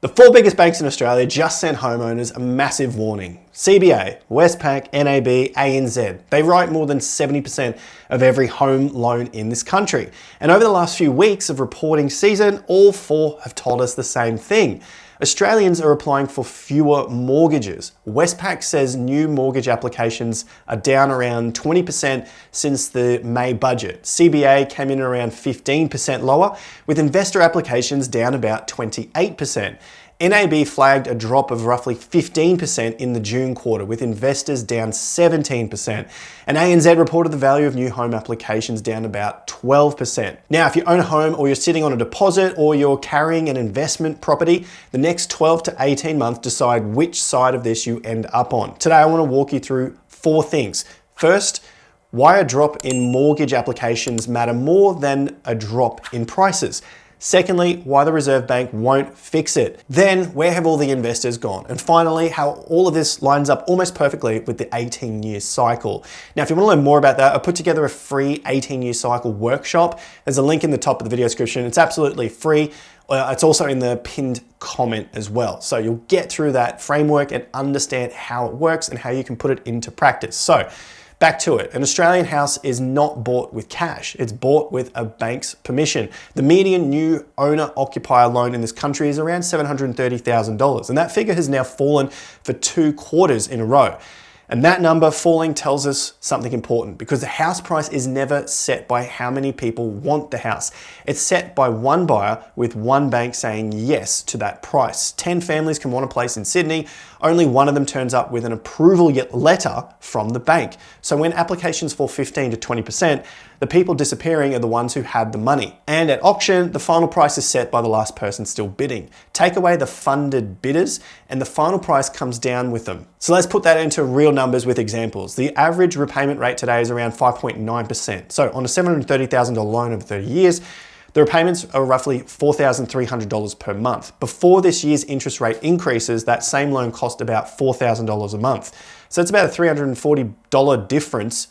The four biggest banks in Australia just sent homeowners a massive warning. CBA, Westpac, NAB, ANZ. They write more than 70% of every home loan in this country. And over the last few weeks of reporting season, all four have told us the same thing. Australians are applying for fewer mortgages. Westpac says new mortgage applications are down around 20% since the May budget. CBA came in around 15% lower, with investor applications down about 28%. NAB flagged a drop of roughly 15% in the June quarter, with investors down 17%. And ANZ reported the value of new home applications down about 12%. Now, if you own a home or you're sitting on a deposit or you're carrying an investment property, the next 12 to 18 months decide which side of this you end up on. Today, I want to walk you through four things. First, why a drop in mortgage applications matter more than a drop in prices. Secondly, why the Reserve Bank won't fix it. Then, where have all the investors gone? And finally, how all of this lines up almost perfectly with the 18-year cycle. Now, if you want to learn more about that, I put together a free 18-year cycle workshop. There's a link in the top of the video description. It's absolutely free. It's also in the pinned comment as well. So you'll get through that framework and understand how it works and how you can put it into practice. So, back to it. An Australian house is not bought with cash. It's bought with a bank's permission. The median new owner-occupier loan in this country is around $730,000, and that figure has now fallen for 2 quarters in a row. And that number falling tells us something important, because the house price is never set by how many people want the house. It's set by one buyer with one bank saying yes to that price. 10 families can want a place in Sydney. Only one of them turns up with an approval letter from the bank. So when applications fall 15 to 20%, the people disappearing are the ones who had the money. And at auction, the final price is set by the last person still bidding. Take away the funded bidders and the final price comes down with them. So let's put that into real numbers with examples. The average repayment rate today is around 5.9%. So on a $730,000 loan over 30 years, the repayments are roughly $4,300 per month. Before this year's interest rate increases, that same loan cost about $4,000 a month. So it's about a $340 difference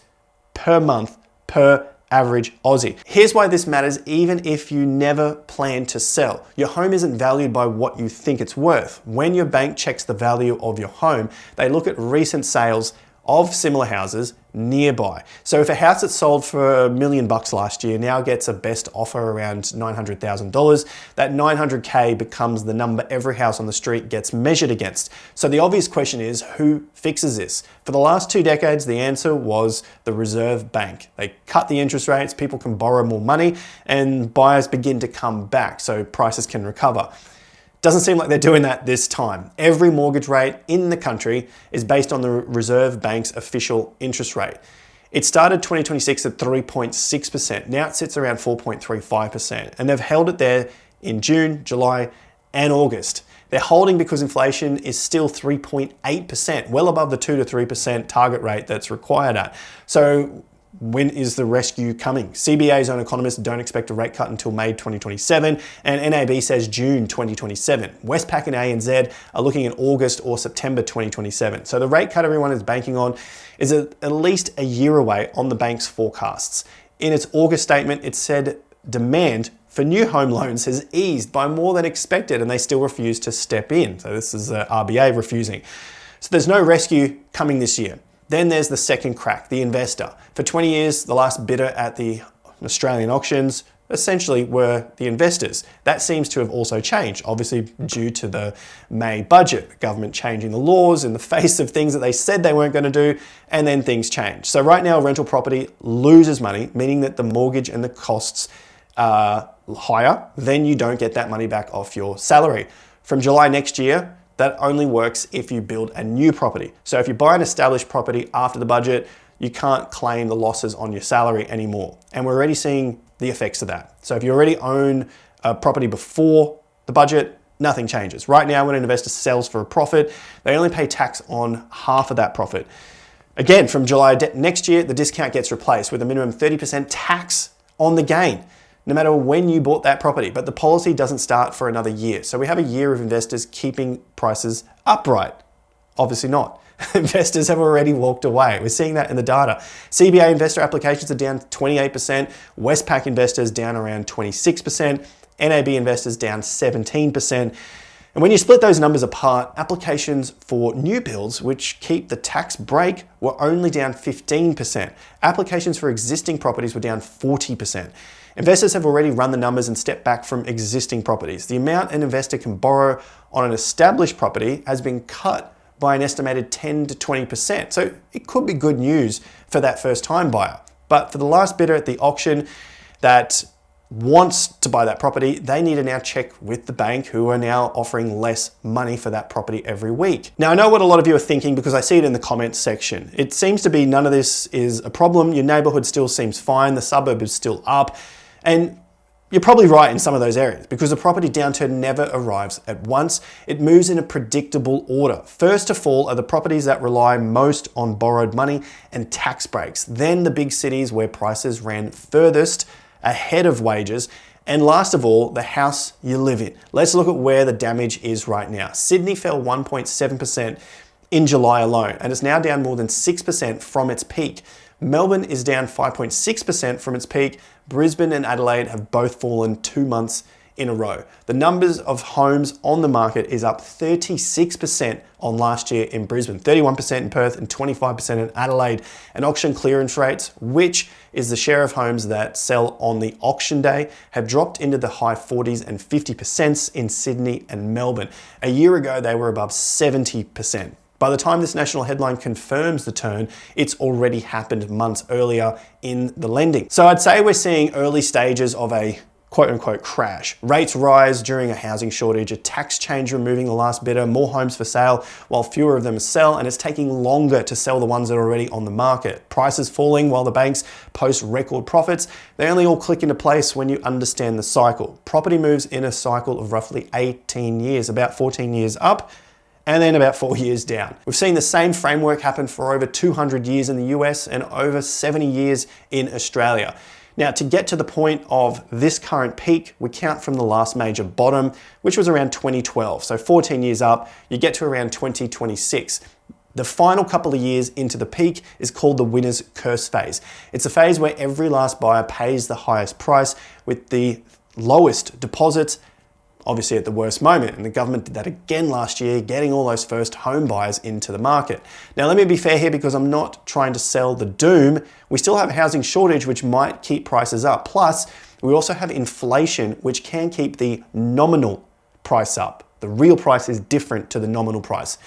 per month per average Aussie. Here's why this matters even if you never plan to sell. Your home isn't valued by what you think it's worth. When your bank checks the value of your home, they look at recent sales of similar houses nearby. So if a house that sold for $1 million last year now gets a best offer around $900,000, that $900K becomes the number every house on the street gets measured against. So the obvious question is, who fixes this? For the last 2 decades, the answer was the Reserve Bank. They cut the interest rates, people can borrow more money, and buyers begin to come back so prices can recover. Doesn't seem like they're doing that this time. Every mortgage rate in the country is based on the Reserve Bank's official interest rate. It started 2026 at 3.6%. Now it sits around 4.35%. And they've held it there in June, July, and August. They're holding because inflation is still 3.8%, well above the 2 to 3% target rate that's required at. So when is the rescue coming? CBA's own economists don't expect a rate cut until May 2027, and NAB says June 2027. Westpac and ANZ are looking at August or September 2027. So the rate cut everyone is banking on is at least a year away on the bank's forecasts. In its August statement, it said demand for new home loans has eased by more than expected, and they still refuse to step in. So this is RBA refusing. So there's no rescue coming this year. Then there's the second crack, the investor. For 20 years, the last bidder at the Australian auctions essentially were the investors. That seems to have also changed, obviously due to the May budget, the government changing the laws in the face of things that they said they weren't going to do, and then things change. So right now, rental property loses money, meaning that the mortgage and the costs are higher, then you don't get that money back off your salary. From July next year, that only works if you build a new property. So if you buy an established property after the budget, you can't claim the losses on your salary anymore. And we're already seeing the effects of that. So if you already own a property before the budget, nothing changes. Right now, when an investor sells for a profit, they only pay tax on half of that profit. Again, from July next year, the discount gets replaced with a minimum 30% tax on the gain, no matter when you bought that property. But the policy doesn't start for another year. So we have a year of investors keeping prices upright. Obviously not. Investors have already walked away. We're seeing that in the data. CBA investor applications are down 28%. Westpac investors down around 26%. NAB investors down 17%. And when you split those numbers apart, applications for new builds, which keep the tax break, were only down 15%. Applications for existing properties were down 40%. Investors have already run the numbers and stepped back from existing properties. The amount an investor can borrow on an established property has been cut by an estimated 10 to 20%. So it could be good news for that first time buyer. But for the last bidder at the auction that wants to buy that property, they need to now check with the bank, who are now offering less money for that property every week. Now, I know what a lot of you are thinking because I see it in the comments section. It seems to be none of this is a problem. Your neighborhood still seems fine. The suburb is still up. And you're probably right in some of those areas because the property downturn never arrives at once. It moves in a predictable order. First to fall are the properties that rely most on borrowed money and tax breaks. Then the big cities where prices ran furthest ahead of wages, and last of all, the house you live in. Let's look at where the damage is right now. Sydney fell 1.7% in July alone, and it's now down more than 6% from its peak. Melbourne is down 5.6% from its peak. Brisbane and Adelaide have both fallen 2 months in a row. The numbers of homes on the market is up 36% on last year in Brisbane, 31% in Perth, and 25% in Adelaide. And auction clearance rates, which is the share of homes that sell on the auction day, have dropped into the high 40s and 50% in Sydney and Melbourne. A year ago, they were above 70%. By the time this national headline confirms the turn, it's already happened months earlier in the lending. So I'd say we're seeing early stages of a quote unquote crash. Rates rise during a housing shortage, a tax change removing the last bidder, more homes for sale while fewer of them sell, and it's taking longer to sell the ones that are already on the market. Prices falling while the banks post record profits. They only all click into place when you understand the cycle. Property moves in a cycle of roughly 18 years, about 14 years up, and then about 4 years down. We've seen the same framework happen for over 200 years in the US and over 70 years in Australia. Now, to get to the point of this current peak, we count from the last major bottom, which was around 2012. So 14 years up, you get to around 2026. The final couple of years into the peak is called the winner's curse phase. It's a phase where every last buyer pays the highest price with the lowest deposits, obviously at the worst moment. And the government did that again last year, getting all those first home buyers into the market. Now, let me be fair here because I'm not trying to sell the doom. We still have a housing shortage, which might keep prices up. Plus, we also have inflation, which can keep the nominal price up. The real price is different to the nominal price.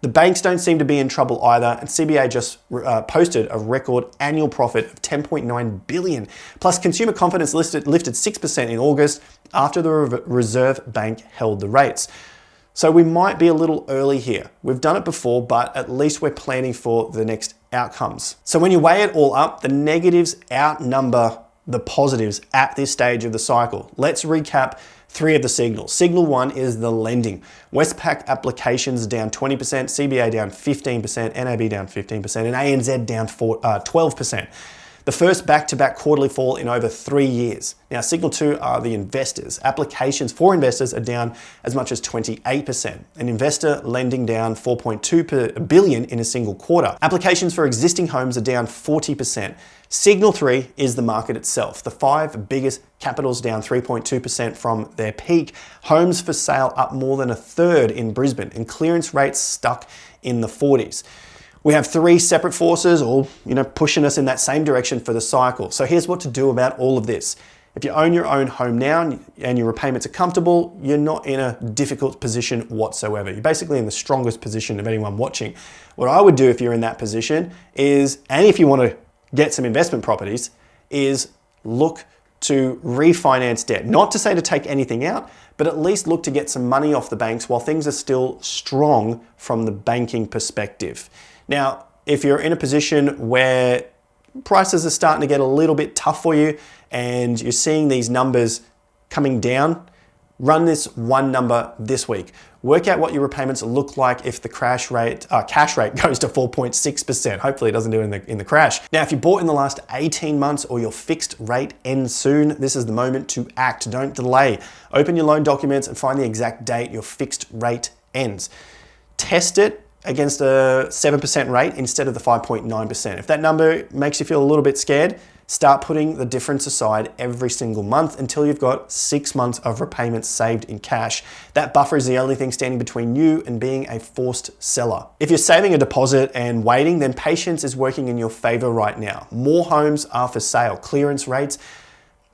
The banks don't seem to be in trouble either, and CBA just posted a record annual profit of $10.9 billion. Plus, consumer confidence lifted 6% in August after the Reserve Bank held the rates. So we might be a little early here. We've done it before, but at least we're planning for the next outcomes. So when you weigh it all up, the negatives outnumber the positives at this stage of the cycle. Let's recap 3 of the signals. Signal 1 is the lending. Westpac applications down 20%, CBA down 15%, NAB down 15%, and ANZ down 12%. The first back-to-back quarterly fall in over 3 years. Now, signal 2 are the investors. Applications for investors are down as much as 28%. And investor lending down $4.2 billion in a single quarter. Applications for existing homes are down 40%. Signal 3 is the market itself. The 5 biggest capitals down 3.2% from their peak. Homes for sale up more than a third in Brisbane, and clearance rates stuck in the 40s. We have 3 separate forces all, pushing us in that same direction for the cycle. So here's what to do about all of this. If you own your own home now and your repayments are comfortable, you're not in a difficult position whatsoever. You're basically in the strongest position of anyone watching. What I would do if you're in that position is, and if you want to get some investment properties, is look to refinance debt. Not to say to take anything out, but at least look to get some money off the banks while things are still strong from the banking perspective. Now, if you're in a position where prices are starting to get a little bit tough for you and you're seeing these numbers coming down, run this one number this week. Work out what your repayments look like if the cash rate goes to 4.6%. Hopefully it doesn't do it in the crash. Now, if you bought in the last 18 months or your fixed rate ends soon, this is the moment to act. Don't delay. Open your loan documents and find the exact date your fixed rate ends. Test it against a 7% rate instead of the 5.9%. If that number makes you feel a little bit scared, Start putting the difference aside every single month until you've got 6 months of repayments saved in cash. That buffer is the only thing standing between you and being a forced seller. If you're saving a deposit and waiting, then patience is working in your favor right now. More homes are for sale. Clearance rates,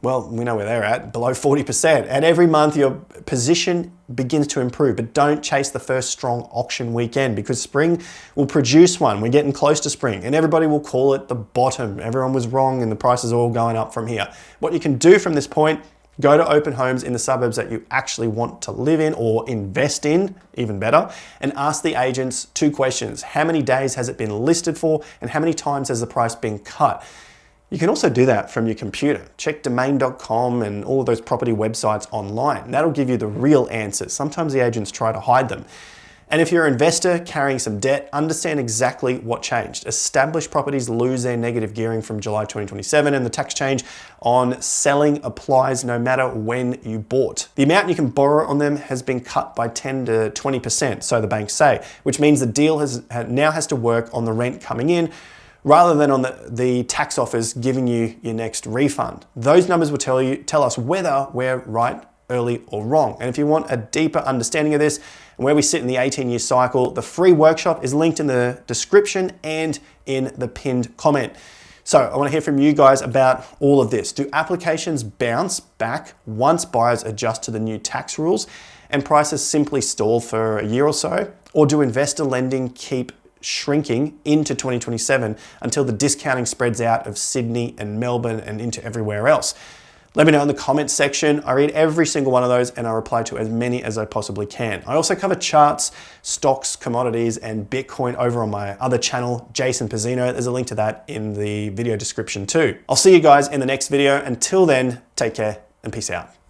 well, we know where they're at, below 40%. And every month your position begins to improve, but don't chase the first strong auction weekend because spring will produce one. We're getting close to spring and everybody will call it the bottom. Everyone was wrong and the prices are all going up from here. What you can do from this point, go to open homes in the suburbs that you actually want to live in or invest in, even better, and ask the agents 2 questions. How many days has it been listed for and how many times has the price been cut? You can also do that from your computer. Check domain.com and all of those property websites online. That'll give you the real answers. Sometimes the agents try to hide them. And if you're an investor carrying some debt, understand exactly what changed. Established properties lose their negative gearing from July 2027 and the tax change on selling applies no matter when you bought. The amount you can borrow on them has been cut by 10 to 20%, so the banks say, which means the deal now has to work on the rent coming in rather than on the tax offers giving you your next refund. Those numbers will tell us whether we're right, early, or wrong. And if you want a deeper understanding of this and where we sit in the 18-year cycle, the free workshop is linked in the description and in the pinned comment. So I want to hear from you guys about all of this. Do applications bounce back once buyers adjust to the new tax rules and prices simply stall for a year or so? Or do investor lending keep shrinking into 2027 until the discounting spreads out of Sydney and Melbourne and into everywhere else? Let me know in the comments section. I read every single one of those and I reply to as many as I possibly can. I also cover charts, stocks, commodities, and Bitcoin over on my other channel, Jason Pizzino. There's a link to that in the video description too. I'll see you guys in the next video. Until then, take care and peace out.